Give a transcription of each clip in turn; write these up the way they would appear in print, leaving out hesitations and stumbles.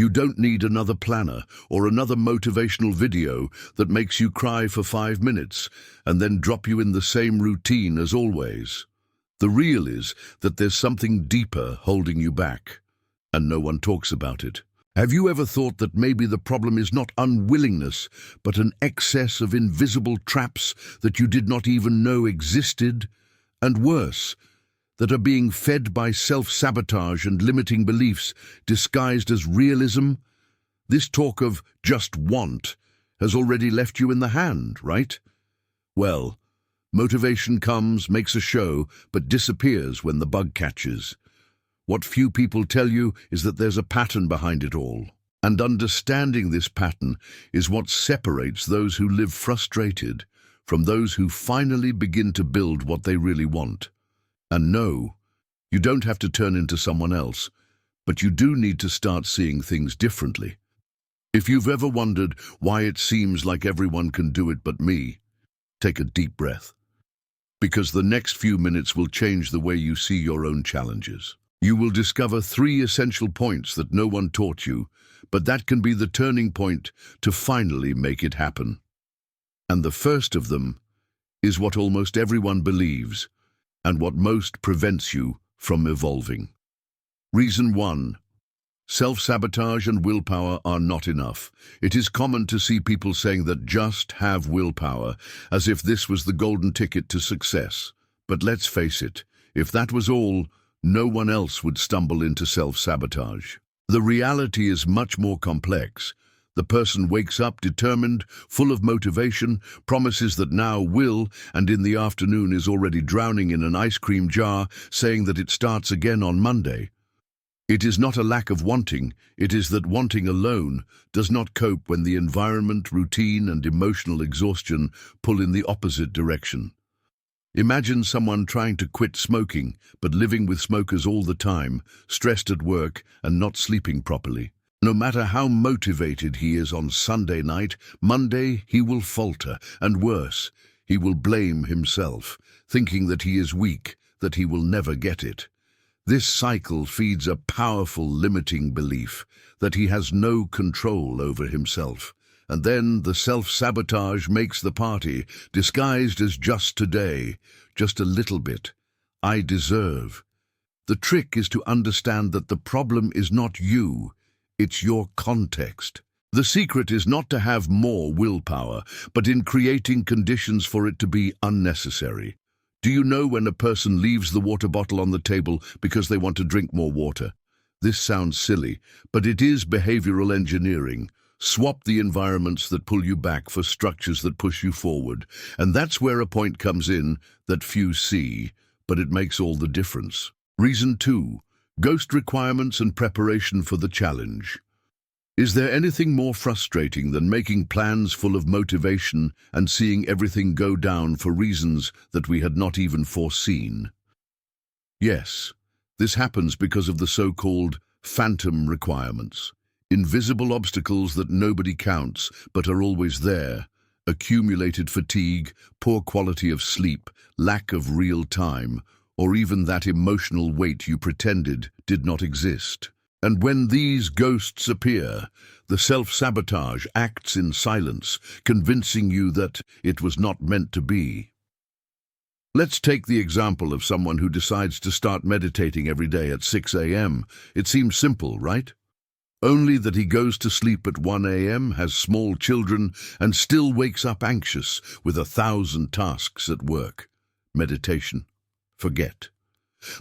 You don't need another planner or another motivational video that makes you cry for 5 minutes and then drop you in the same routine as always. The real is that there's something deeper holding you back, and no one talks about it. Have you ever thought that maybe the problem is not unwillingness, but an excess of invisible traps that you did not even know existed? And worse, that are being fed by self-sabotage and limiting beliefs disguised as realism? This talk of just want has already left you in the hand, right? Well, motivation comes, makes a show, but disappears when the bug catches. What few people tell you is that there's a pattern behind it all. And understanding this pattern is what separates those who live frustrated from those who finally begin to build what they really want. And no, you don't have to turn into someone else, but you do need to start seeing things differently. If you've ever wondered why it seems like everyone can do it but me, take a deep breath. Because the next few minutes will change the way you see your own challenges. You will discover 3 essential points that no one taught you, but that can be the turning point to finally make it happen. And the first of them is what almost everyone believes, and what most prevents you from evolving. Reason 1. Self-sabotage and willpower are not enough. It is common to see people saying that just have willpower, as if this was the golden ticket to success. But let's face it, if that was all, no one else would stumble into self-sabotage. The reality is much more complex. The person wakes up determined, full of motivation, promises that now will, and in the afternoon is already drowning in an ice cream jar, saying that it starts again on Monday. It is not a lack of wanting, it is that wanting alone does not cope when the environment, routine, and emotional exhaustion pull in the opposite direction. Imagine someone trying to quit smoking, but living with smokers all the time, stressed at work and not sleeping properly. No matter how motivated he is on Sunday night, Monday he will falter, and worse, he will blame himself, thinking that he is weak, that he will never get it. This cycle feeds a powerful limiting belief that he has no control over himself. And then the self-sabotage makes the party, disguised as just today, just a little bit. I deserve. The trick is to understand that the problem is not you, it's your context. The secret is not to have more willpower, but in creating conditions for it to be unnecessary. Do you know when a person leaves the water bottle on the table because they want to drink more water? This sounds silly, but it is behavioral engineering. Swap the environments that pull you back for structures that push you forward. And that's where a point comes in that few see, but it makes all the difference. Reason 2. Ghost requirements and preparation for the challenge. Is there anything more frustrating than making plans full of motivation and seeing everything go down for reasons that we had not even foreseen? Yes, this happens because of the so-called phantom requirements. Invisible obstacles that nobody counts, but are always there. Accumulated fatigue, poor quality of sleep, lack of real time, or even that emotional weight you pretended did not exist. And when these ghosts appear, the self-sabotage acts in silence, convincing you that it was not meant to be. Let's take the example of someone who decides to start meditating every day at 6 a.m. It seems simple, right? Only that he goes to sleep at 1 a.m., has small children, and still wakes up anxious with 1,000 tasks at work. Meditation. Forget.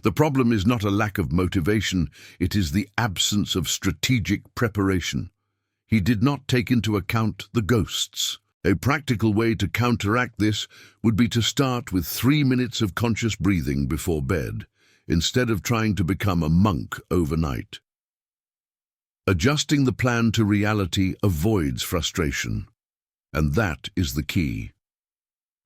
The problem is not a lack of motivation, it is the absence of strategic preparation. He did not take into account the ghosts. A practical way to counteract this would be to start with 3 minutes of conscious breathing before bed, instead of trying to become a monk overnight. Adjusting the plan to reality avoids frustration, and that is the key.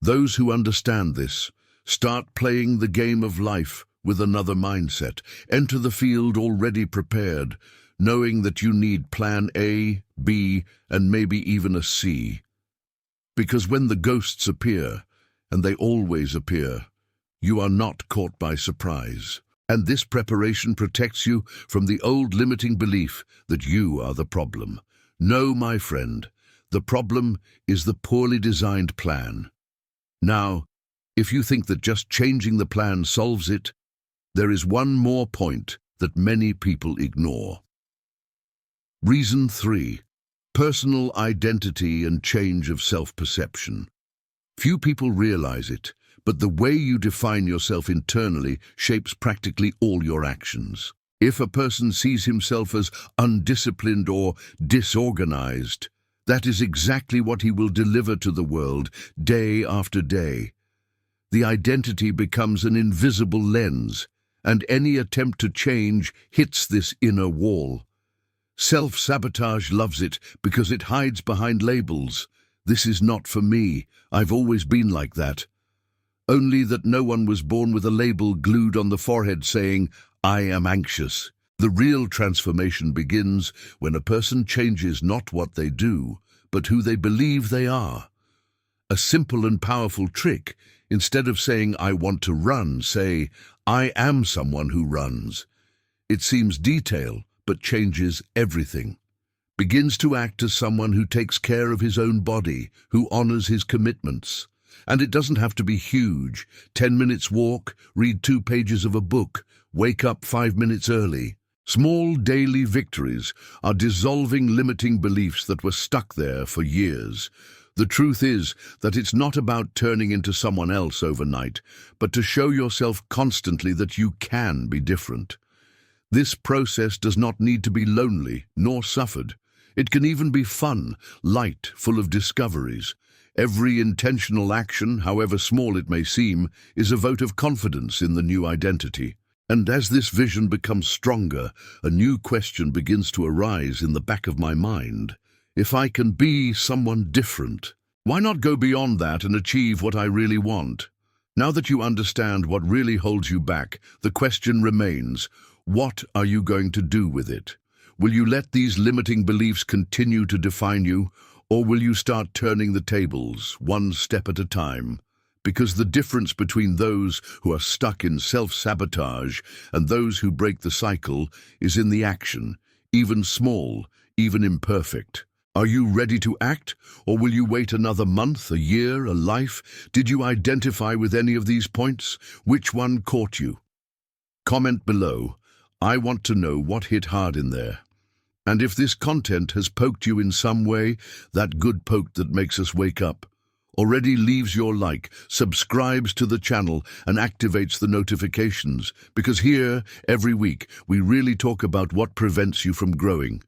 Those who understand this start playing the game of life with another mindset. Enter the field already prepared, knowing that you need plan A, B, and maybe even a C. Because when the ghosts appear, and they always appear, you are not caught by surprise. And this preparation protects you from the old limiting belief that you are the problem. No, my friend, the problem is the poorly designed plan. Now, if you think that just changing the plan solves it, there is one more point that many people ignore. Reason 3. Personal identity and change of self-perception. Few people realize it, but the way you define yourself internally shapes practically all your actions. If a person sees himself as undisciplined or disorganized, that is exactly what he will deliver to the world day after day. The identity becomes an invisible lens, and any attempt to change hits this inner wall. Self-sabotage loves it because it hides behind labels. This is not for me. I've always been like that. Only that no one was born with a label glued on the forehead saying, I am anxious. The real transformation begins when a person changes not what they do, but who they believe they are. A simple and powerful trick: instead of saying, I want to run, say, I am someone who runs. It seems detail, but changes everything. Begins to act as someone who takes care of his own body, who honors his commitments. And it doesn't have to be huge. 10 minutes walk, read 2 pages of a book, wake up 5 minutes early. Small daily victories are dissolving limiting beliefs that were stuck there for years. The truth is that it's not about turning into someone else overnight, but to show yourself constantly that you can be different. This process does not need to be lonely nor suffered. It can even be fun, light, full of discoveries. Every intentional action, however small it may seem, is a vote of confidence in the new identity. And as this vision becomes stronger, a new question begins to arise in the back of my mind. If I can be someone different, why not go beyond that and achieve what I really want? Now that you understand what really holds you back, the question remains, what are you going to do with it? Will you let these limiting beliefs continue to define you, or will you start turning the tables, one step at a time? Because the difference between those who are stuck in self-sabotage and those who break the cycle is in the action, even small, even imperfect. Are you ready to act, or will you wait another month, a year, a life? Did you identify with any of these points? Which one caught you? Comment below. I want to know what hit hard in there. And if this content has poked you in some way, that good poke that makes us wake up, already leaves your like, subscribes to the channel, and activates the notifications, because here, every week, we really talk about what prevents you from growing,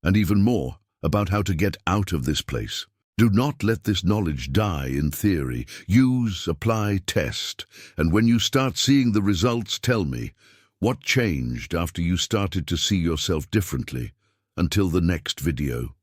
and even more, about how to get out of this place. Do not let this knowledge die in theory. Use, apply, test, and when you start seeing the results, tell me, what changed after you started to see yourself differently? Until the next video.